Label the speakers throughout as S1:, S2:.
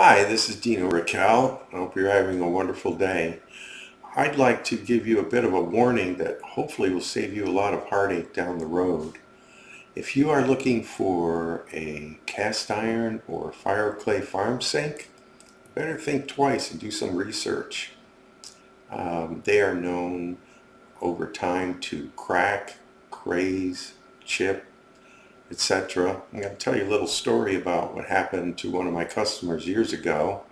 S1: Hi, this is Dino Raquel. I hope you're having a wonderful day. I'd like to give you a bit of a warning that hopefully will save you a lot of heartache down the road. If you are looking for a cast iron or Fireclay farm sink, better think twice and do some research. They are known over time to crack, craze, chip, etc. I'm going to tell you a little story about what happened to one of my customers years ago.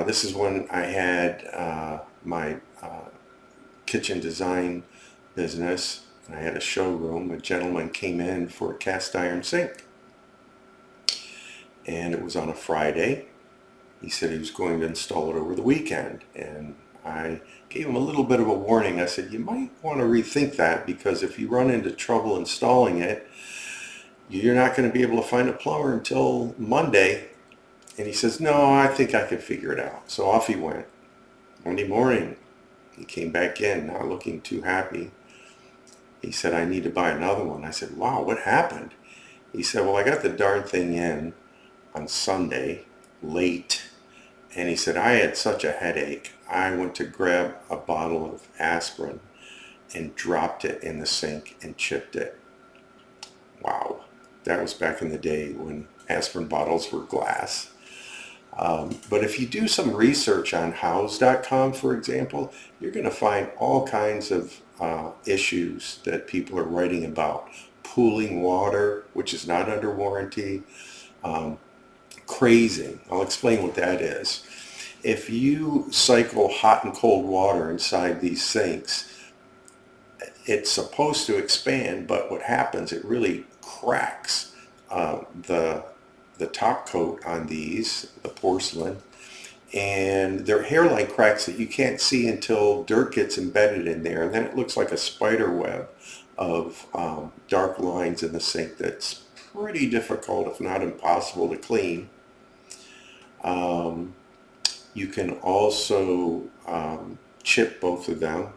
S1: This is when I had my kitchen design business, and I had a showroom. A gentleman came in for a cast iron sink, and it was on a Friday. He said he was going to install it over the weekend, and I gave him a little bit of a warning. I said, you might want to rethink that, because if you run into trouble installing it, you're not going to be able to find a plumber until Monday. And he says, no, I think I can figure it out. So off he went. Monday morning, he came back in, not looking too happy. He said, I need to buy another one. I said, wow, what happened? He said, well, I got the darn thing in on Sunday, late. And he said, I had such a headache. I went to grab a bottle of aspirin and dropped it in the sink and chipped it. Wow. That was back in the day when aspirin bottles were glass. But if you do some research on house.com, for example, you're going to find all kinds of issues that people are writing about. Pooling water, which is not under warranty. Crazing. I'll explain what that is. If you cycle hot and cold water inside these sinks, it's supposed to expand, but what happens, it really cracks the top coat on these, the porcelain, and their hairline cracks that you can't see until dirt gets embedded in there, and then it looks like a spider web of dark lines in the sink that's pretty difficult, if not impossible, to clean. You can also chip both of them,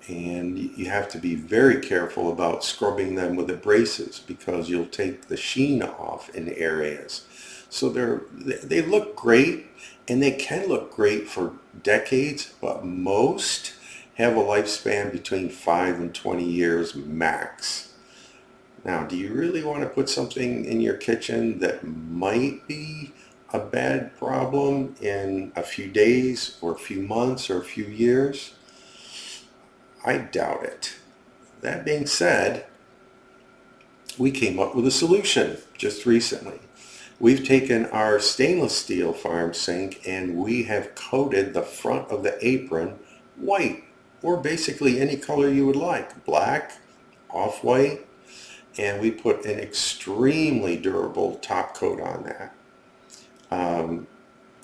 S1: and you have to be very careful about scrubbing them with abrasives, because you'll take the sheen off in areas. So they look great, and they can look great for decades, but most have a lifespan between 5 and 20 years max. Now, do you really want to put something in your kitchen that might be a bad problem in a few days or a few months or a few years? I doubt it. That being said, we came up with a solution just recently. We've taken our stainless steel farm sink and we have coated the front of the apron white, or basically any color you would like, black, off-white, and we put an extremely durable top coat on that,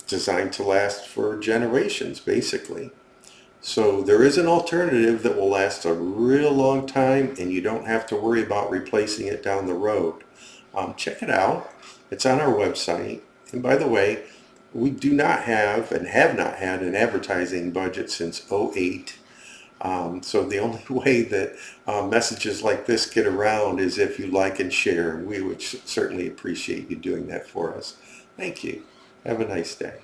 S1: designed to last for generations, basically. So there is an alternative that will last a real long time, and you don't have to worry about replacing it down the road. Check it out. It's on our website. And by the way, we do not have and have not had an advertising budget since '08. So the only way that messages like this get around is if you like and share. And we would certainly appreciate you doing that for us. Thank you. Have a nice day.